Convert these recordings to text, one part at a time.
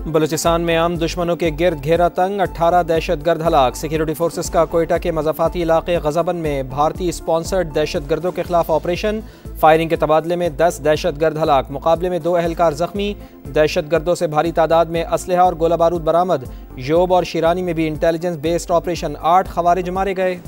बलूचिस्तान में आम दुश्मनों के गिर्द घेरा तंग, 18 दहशतगर्द हलाक। सिक्योरिटी फोर्सेस का कोयटा के मज़ाफ़ाती इलाके गज़बन में भारतीय स्पॉन्सर्ड दहशतगर्दों के खिलाफ ऑपरेशन। फायरिंग के तबादले में 10 दहशतगर्द हलाक, मुकाबले में 2 एहलकार जख्मी। दहशतगर्दों से भारी तादाद में असलहा और गोला बारूद बरामद। योब और शिरानी में भी इंटेलिजेंस बेस्ड ऑपरेशन, 8 खवारिज मारे गए।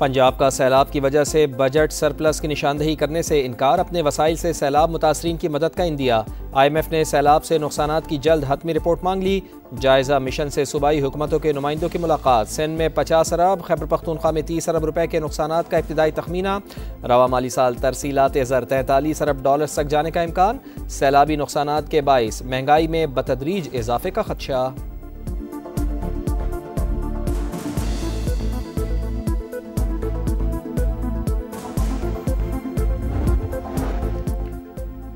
पंजाब का सैलाब की वजह से बजट सरप्लस की निशानदही करने से इनकार, अपने वसाइल से सैलाब मुतासरीन की मदद का इंदिया। IMF ने सैलाब से नुकसानात की जल्द हतमी रिपोर्ट मांग ली। जायजा मिशन से सूबाई हुकूमतों के नुमाइंदों की मुलाकात। सिंध में 50 अरब, खैबर पख्तूनख्वा में 30 अरब रुपए के नुकसानात का इब्तिदाई तखमीना। रवा माली साल तरसीलात ज़र 43 अरब डॉलर तक जाने का इम्कान। सैलाबी नुकसानात के बाइस महंगाई में बतदरीज इजाफे का खदशा।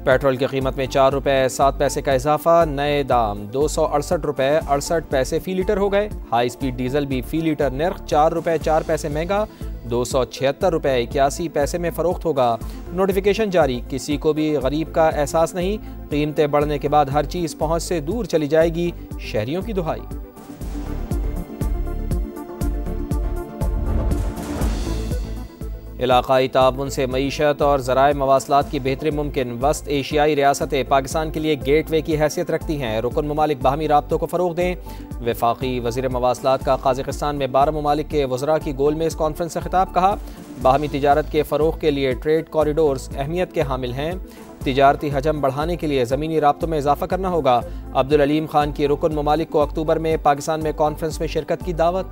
पेट्रोल की कीमत में 4 रुपये 7 पैसे का इजाफा। नए दाम 268 रुपये 68 पैसे फ़ी लीटर हो गए। हाई स्पीड डीजल भी फ़ी लीटर नर्ख 4 रुपये 4 पैसे महंगा, 276 रुपये 81 पैसे में फ़रोख्त होगा। नोटिफिकेशन जारी, किसी को भी गरीब का एहसास नहीं। कीमतें बढ़ने के बाद हर चीज़ पहुँच से दूर चली जाएगी, शहरियों की दुहाई। इलाकाई ताउन से मईशत और ज़राए मवासलात की बेहतरी मुमकिन। वस्त एशियाई रियासतें पाकिस्तान के लिए गेट वे की हैसियत रखती हैं। रुकन ममालिक बाहमी राब्तों को फ़रोग़ दें। वफाकी वज़ीर मवासलात का काज़ाकिस्तान में 12 ममालिक के वज़रा की गोलमेज़ कॉन्फ्रेंस से खिताब। कहा, बाहमी तिजारत के फ़रोग़ के लिए ट्रेड कॉरिडोर्स अहमियत के हामिल हैं। तिजारती हजम बढ़ाने के लिए ज़मीनी राब्तों में इजाफ़ा करना होगा। अब्दुल अलीम खान की रुकन ममालिक को अक्टूबर में पाकिस्तान में कॉन्फ्रेंस में शिरकत की दावत।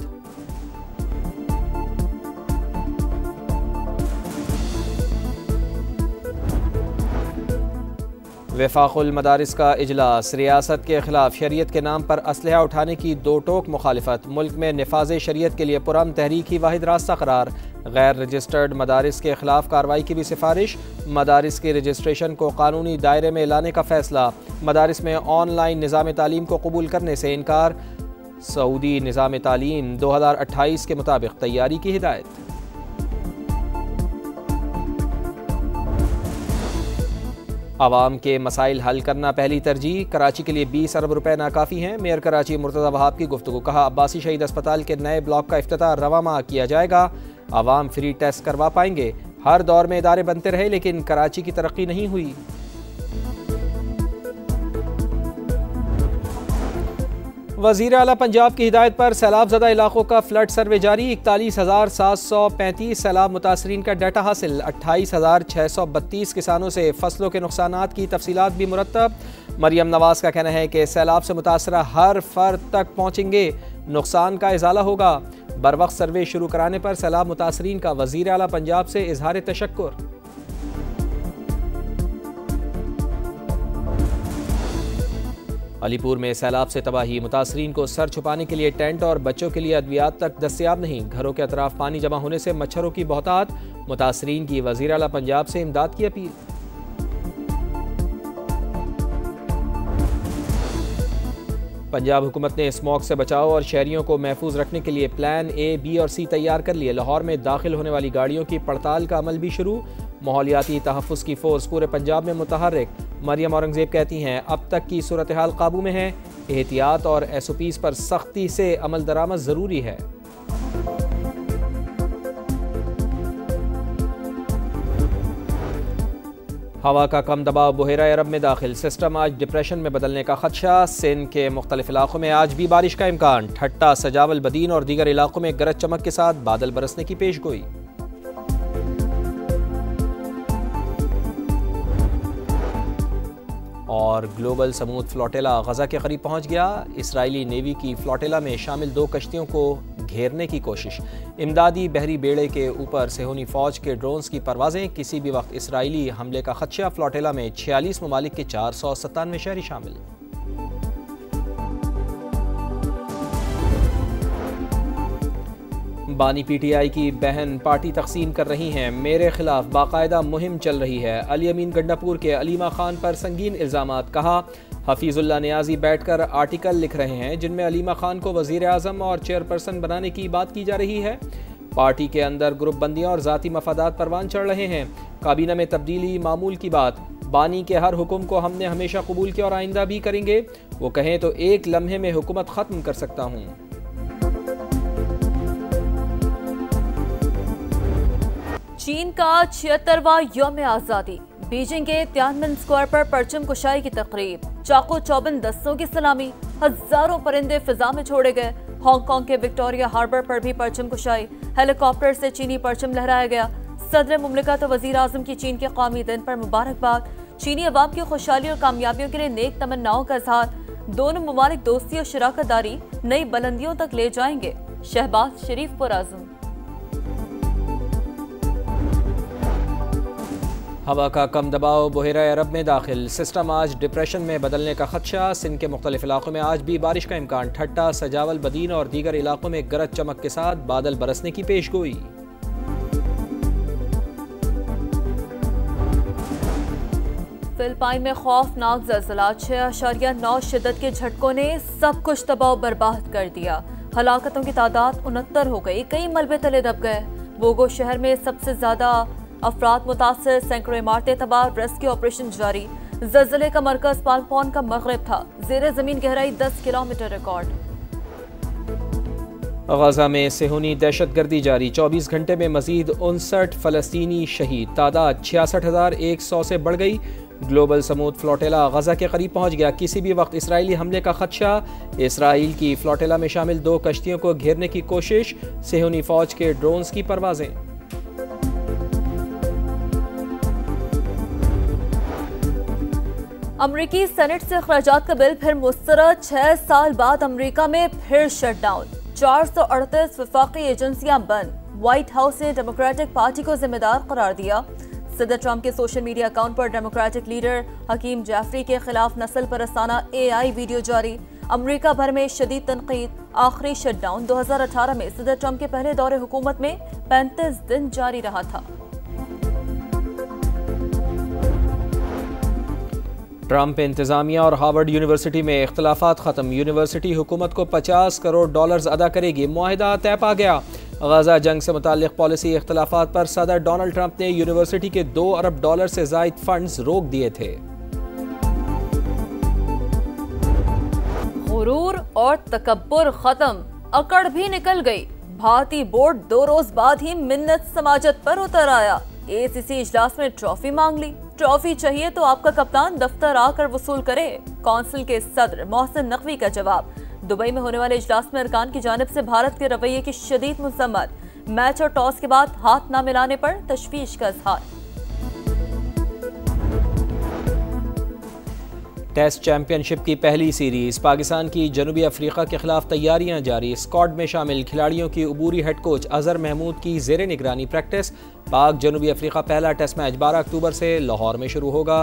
वफाकुल मदारिस का इजलास, रियासत के खिलाफ शरीयत के नाम पर असलहा उठाने की दो टोक मुखालिफत। मुल्क में निफाज शरीयत के लिए पुरअमन तहरीक ही वाहिद रास्ता करार। गैर रजिस्टर्ड मदारिस के खिलाफ कार्रवाई की भी सिफारिश। मदारिस के रजिस्ट्रेशन को कानूनी दायरे में लाने का फैसला। मदारिस में ऑनलाइन निज़ाम तालीम को कबूल करने से इनकार। सऊदी निज़ाम तालीम 2028 के मुताबिक तैयारी की हिदायत। आवाम के मसाइल हल करना पहली तरजीह। कराची के लिए 20 अरब रुपए नाकाफ़ी हैं। मेयर कराची मुर्तज़ा वहाब की गुफ्तगू। कहा, अब्बासी शहीद अस्पताल के नए ब्लॉक का इफ्तिताह रवा माह किया जाएगा। आवाम फ्री टेस्ट करवा पाएंगे। हर दौर में इदारे बनते रहे लेकिन कराची की तरक्की नहीं हुई। वज़ीर आला पंजाब की हिदायत पर सैलाब ज़दा इलाकों का फ्लड सर्वे जारी। 41,735 सैलाब मुतासरीन का डाटा हासिल। 28,632 किसानों से फसलों के नुकसानात की तफसीलात भी मुरतब। मरियम नवाज का कहना है कि सैलाब से मुतासरा हर फर्द तक पहुँचेंगे, नुकसान का इजाला होगा। बर वक्त सर्वे शुरू कराने पर सैलाब मुतासरीन का वज़ीर आला पंजाब से इजहार तशक्कुर। अलीपुर में सैलाब से तबाही, मुतासरीन को सर छुपाने के लिए टेंट और बच्चों के लिए अद्वियात तक दस्तयाब नहीं। घरों के अतराफ पानी जमा होने से मच्छरों की बहुतात। मुतासरीन की वज़ीर आला पंजाब से इमदाद की अपील। पंजाब हुकूमत ने स्मॉग से बचाव और शहरियों को महफूज रखने के लिए प्लान A, B और C तैयार कर लिए। लाहौर में दाखिल होने वाली गाड़ियों की पड़ताल का अमल भी शुरू। माहौलियाती तहफ़्फ़ुज़ की फ़ोर्स पूरे पंजाब में मुतहर्रिक। मरियम औरंगज़ेब कहती हैं, अब तक की सूरत हाल काबू में है। एहतियात और SOPs पर सख्ती से अमल दरामद ज़रूरी है। हवा का कम दबाव बुहेरा अरब में दाखिल। सिस्टम आज डिप्रेशन में बदलने का खदशा। सिंध के मुख्तलिफ इलाकों में आज भी बारिश का इम्कान। ठट्टा, सजावल, बदीन और दीगर इलाकों में गरज चमक के साथ बादल बरसने की पेशगोई। और ग्लोबल समूद फ्लोटेला गजा के करीब पहुंच गया। इसराइली नेवी की फ्लोटेला में शामिल 2 कश्तियों को घेरने की कोशिश। इमदादी बहरी बेड़े के ऊपर सेहूनी फौज के ड्रोन्स की परवाजें। किसी भी वक्त इसराइली हमले का खदशा। फ्लोटेला में 46 ममालिक के 497 शहरी शामिल। बानी PTI की बहन पार्टी तकसीम कर रही हैं। मेरे खिलाफ बाकायदा मुहिम चल रही है। अली अमीन गंडापुर के अलीमा खान पर संगीन इल्ज़ामात। कहा, हफीजुल्लाह नियाजी बैठकर आर्टिकल लिख रहे हैं जिनमें अलीमा खान को वज़ीर आज़म और चेयरपर्सन बनाने की बात की जा रही है। पार्टी के अंदर ग्रुप बंदियां और ज़ाती मफादात परवान चढ़ रहे हैं। काबीना में तब्दीली मामूल की बात। बानी के हर हुक्म को हमने हमेशा कबूल किया और आइंदा भी करेंगे। वो कहें तो एक लम्हे में हुकूमत ख़त्म कर सकता हूँ। चीन का 76वां यौम आज़ादी। बीजिंग के तियानमेन स्क्वायर पर परचम कुशाई की तकरीब। चाकू चौबंद दस्तों की सलामी। हजारों परिंदे फिजा में छोड़े गए। हांगकांग के विक्टोरिया हार्बर पर भी परचम कुशाई। हेलीकॉप्टर से चीनी परचम लहराया गया। सदर मुमलिकत और वजीर आजम की चीन के कौमी दिन पर मुबारकबाद। चीनी अवाम की खुशहाली और कामयाबियों के लिए नेक तमन्नाओं का इजहार। दोनों मुमालिक दोस्ती और शराकतदारी नई बुलंदियों तक ले जाएंगे। शहबाज शरीफ पुरआज़म। हवा का कम दबाव बहेरा अरब में दाखिल। सिस्टम आज डिप्रेशन में बदलने का खदशा। सिंध के मुख्तलिफ इलाकों में आज भी बारिश का इम्कान। ठट्टा, सजावल, बदीन और दीगर इलाकों में गरज चमक के साथ बादल बरसने की पेशगोई। फिलिपाइन में खौफनाक ज़लज़ला। 6.9 शिद्दत के झटकों ने सब कुछ तबाह बर्बाद कर दिया। हलाकतों की तादाद 69 हो गई। कई मलबे तले दब गए। बोगो शहर में सबसे ज्यादा अफराद मुतासर। सैकड़ों इमारतें तबाह। रेस्क्यू ऑपरेशन जारी। ज़लज़ले का मरकज पालपॉन का मगरिब था। ज़ेरे जमीन गहराई 10 किलोमीटर रिकॉर्ड। गजा में सेहूनी दहशतगर्दी जारी। 24 घंटे में मजीद 59 फ़लस्तीनी शहीद। तादाद 66,100 से बढ़ गई। ग्लोबल समूद फ्लोटेला गजा के करीब पहुंच गया। किसी भी वक्त इसराइली हमले का खदशा। इसराइल की फ्लोटेला में शामिल 2 कश्तियों को घेरने की कोशिश। सेहूनी फौज के ड्रोन्स की परवाजें। अमरीकी सेनेट से अखराजात का बिल फिर मुस्तरद। 6 साल बाद अमरीका में फिर शटडाउन। 438 वफाकी एजेंसियां बंद। व्हाइट हाउस ने डेमोक्रेटिक पार्टी को जिम्मेदार करार दिया। सदर ट्रंप के सोशल मीडिया अकाउंट पर डेमोक्रेटिक लीडर हकीम जाफरी के खिलाफ नस्ल परस्ताना AI वीडियो जारी। अमरीका भर में शदीद तनकीद। आखिरी शटडाउन 2018 में सदर ट्रंप के पहले दौरे हुकूमत में 35 दिन जारी रहा था। ट्रंप इंतजामिया और हार्वर्ड यूनिवर्सिटी में इख्तलाफात खत्म। यूनिवर्सिटी हुकूमत को $50 करोड़ अदा करेगी। मुआहिदा तय पा गया। गजा जंग से मुताल्लिक पॉलिसी इख्तलाफात पर सदर डोनाल्ड ट्रंप ने यूनिवर्सिटी के $2 अरब से जायद फंड्स रोक दिए थे। गुरूर और तकब्बुर खत्म। अकड़ भी निकल गई। भारतीय बोर्ड 2 रोज बाद ही मिन्नत समाजत पर उतर आया। ACC इजलास में ट्रॉफी मांग ली। ट्रॉफी चाहिए तो आपका कप्तान दफ्तर आकर वसूल करे। कौंसिल के सदर मोहसिन नकवी का जवाब। दुबई में होने वाले इजलास में अरकान की जानिब से भारत के रवैये की शदीद मजम्मत। मैच और टॉस के बाद हाथ न मिलाने पर तशवीश का इजहार। टेस्ट चैंपियनशिप की पहली सीरीज। पाकिस्तान की जनूबी अफ्रीका के खिलाफ तैयारियां जारी। स्क्वाड में शामिल खिलाड़ियों की अबूरी हेड कोच अजहर महमूद की जेर निगरानी प्रैक्टिस। पाक जनूबी अफ्रीका पहला टेस्ट मैच 12 अक्टूबर से लाहौर में शुरू होगा।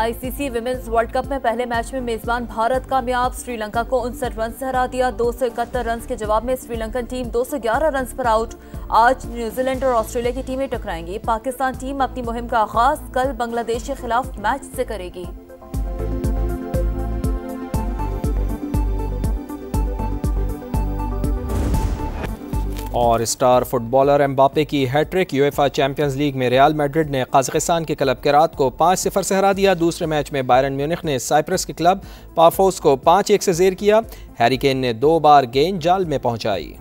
ICC विमेंस वर्ल्ड कप में पहले मैच में मेजबान भारत कामयाब। श्रीलंका को 59 रन से हरा दिया। 271 रन के जवाब में श्रीलंकन टीम 211 रन पर आउट। आज न्यूजीलैंड और ऑस्ट्रेलिया की टीमें टकराएंगी। पाकिस्तान टीम अपनी मुहिम का आगाज कल बांग्लादेश के खिलाफ मैच से करेगी। और स्टार फुटबॉलर एम्बापे की हैट्रिक। यूएफा चैंपियंस लीग में रियल मैड्रिड ने कजाकिस्तान के क्लब केरात को 5-0 से हरा दिया। दूसरे मैच में बायरन म्यूनिख ने साइप्रस के क्लब पाफोस को 5-1 से जेर किया। हैरी केन ने 2 बार गेंद जाल में पहुंचाई।